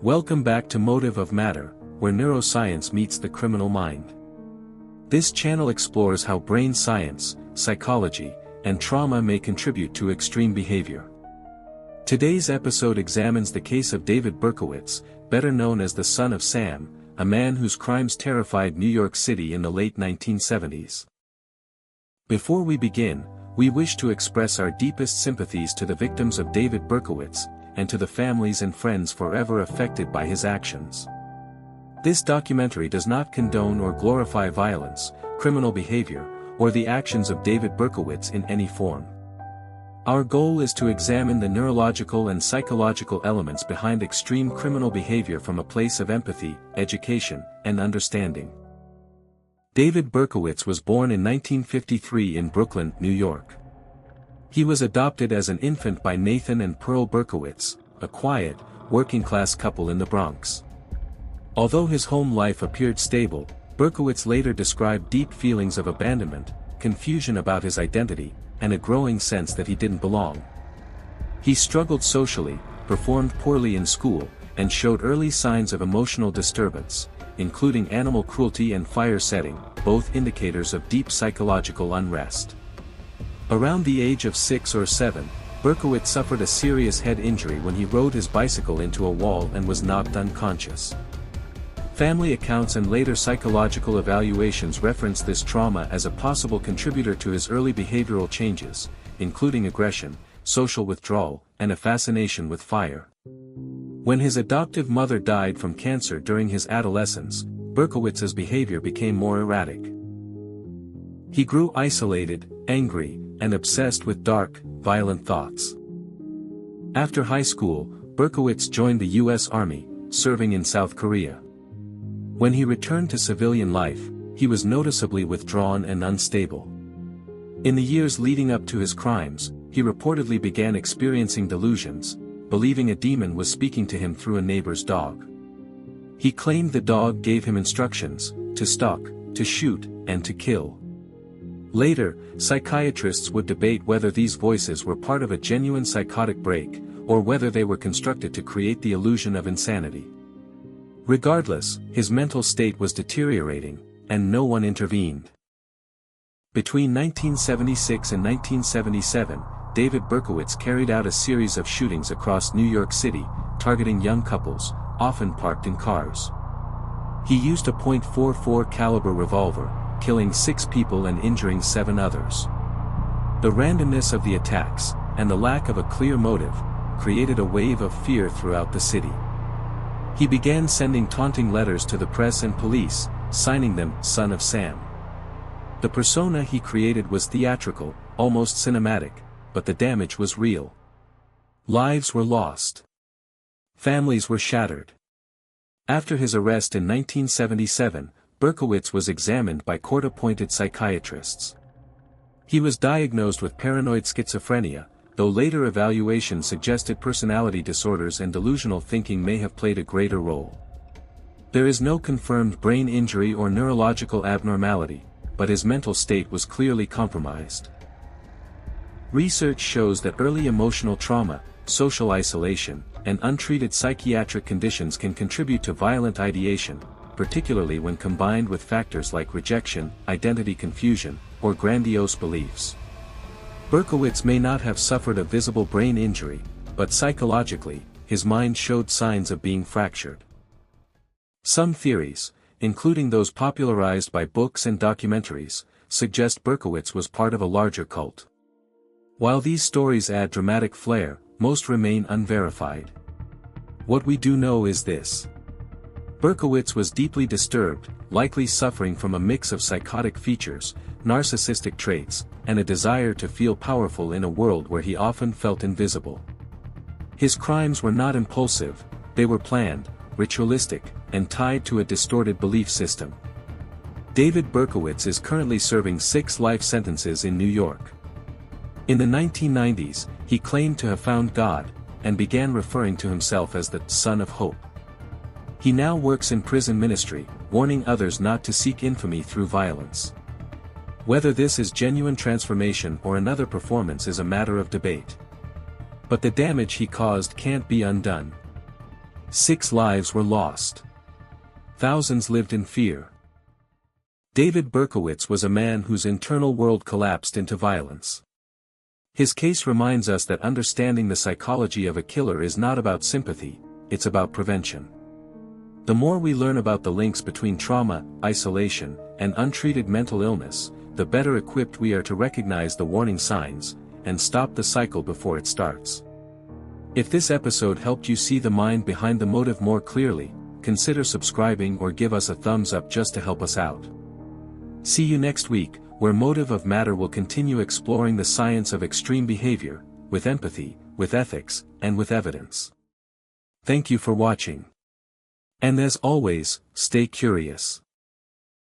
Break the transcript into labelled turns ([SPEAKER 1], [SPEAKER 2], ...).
[SPEAKER 1] Welcome back to Motive of Matter, where neuroscience meets the criminal mind. This channel explores how brain science, psychology, and trauma may contribute to extreme behavior. Today's episode examines the case of David Berkowitz, better known as the son of Sam, a man whose crimes terrified New York City in the late 1970s. Before we begin, we wish to express our deepest sympathies to the victims of David Berkowitz, and to the families and friends forever affected by his actions. This documentary does not condone or glorify violence, criminal behavior, or the actions of David Berkowitz in any form. Our goal is to examine the neurological and psychological elements behind extreme criminal behavior from a place of empathy, education, and understanding. David Berkowitz was born in 1953 in Brooklyn, New York. He was adopted as an infant by Nathan and Pearl Berkowitz, a quiet, working-class couple in the Bronx. Although his home life appeared stable, Berkowitz later described deep feelings of abandonment, confusion about his identity, and a growing sense that he didn't belong. He struggled socially, performed poorly in school, and showed early signs of emotional disturbance, including animal cruelty and fire setting, both indicators of deep psychological unrest. Around the age of 6 or 7, Berkowitz suffered a serious head injury when he rode his bicycle into a wall and was knocked unconscious. Family accounts and later psychological evaluations reference this trauma as a possible contributor to his early behavioral changes, including aggression, social withdrawal, and a fascination with fire. When his adoptive mother died from cancer during his adolescence, Berkowitz's behavior became more erratic. He grew isolated, angry, and obsessed with dark, violent thoughts. After high school, Berkowitz joined the U.S. Army, serving in South Korea. When he returned to civilian life, he was noticeably withdrawn and unstable. In the years leading up to his crimes, he reportedly began experiencing delusions, believing a demon was speaking to him through a neighbor's dog. He claimed the dog gave him instructions, to stalk, to shoot, and to kill. Later, psychiatrists would debate whether these voices were part of a genuine psychotic break, or whether they were constructed to create the illusion of insanity. Regardless, his mental state was deteriorating, and no one intervened. Between 1976 and 1977, David Berkowitz carried out a series of shootings across New York City, targeting young couples, often parked in cars. He used a .44 caliber revolver, killing 6 people and injuring 7 others. The randomness of the attacks, and the lack of a clear motive, created a wave of fear throughout the city. He began sending taunting letters to the press and police, signing them "Son of Sam." The persona he created was theatrical, almost cinematic, but the damage was real. Lives were lost. Families were shattered. After his arrest in 1977, Berkowitz was examined by court-appointed psychiatrists. He was diagnosed with paranoid schizophrenia, though later evaluations suggested personality disorders and delusional thinking may have played a greater role. There is no confirmed brain injury or neurological abnormality, but his mental state was clearly compromised. Research shows that early emotional trauma, social isolation, and untreated psychiatric conditions can contribute to violent ideation, particularly when combined with factors like rejection, identity confusion, or grandiose beliefs. Berkowitz may not have suffered a visible brain injury, but psychologically, his mind showed signs of being fractured. Some theories, including those popularized by books and documentaries, suggest Berkowitz was part of a larger cult. While these stories add dramatic flair, most remain unverified. What we do know is this. Berkowitz was deeply disturbed, likely suffering from a mix of psychotic features, narcissistic traits, and a desire to feel powerful in a world where he often felt invisible. His crimes were not impulsive, they were planned, ritualistic, and tied to a distorted belief system. David Berkowitz is currently serving 6 life sentences in New York. In the 1990s, he claimed to have found God, and began referring to himself as the Son of Hope. He now works in prison ministry, warning others not to seek infamy through violence. Whether this is genuine transformation or another performance is a matter of debate. But the damage he caused can't be undone. 6 lives were lost. Thousands lived in fear. David Berkowitz was a man whose internal world collapsed into violence. His case reminds us that understanding the psychology of a killer is not about sympathy, it's about prevention. The more we learn about the links between trauma, isolation, and untreated mental illness, the better equipped we are to recognize the warning signs, and stop the cycle before it starts. If this episode helped you see the mind behind the motive more clearly, consider subscribing or give us a thumbs up just to help us out. See you next week, where Motive of Matter will continue exploring the science of extreme behavior, with empathy, with ethics, and with evidence. Thank you for watching. And as always, stay curious.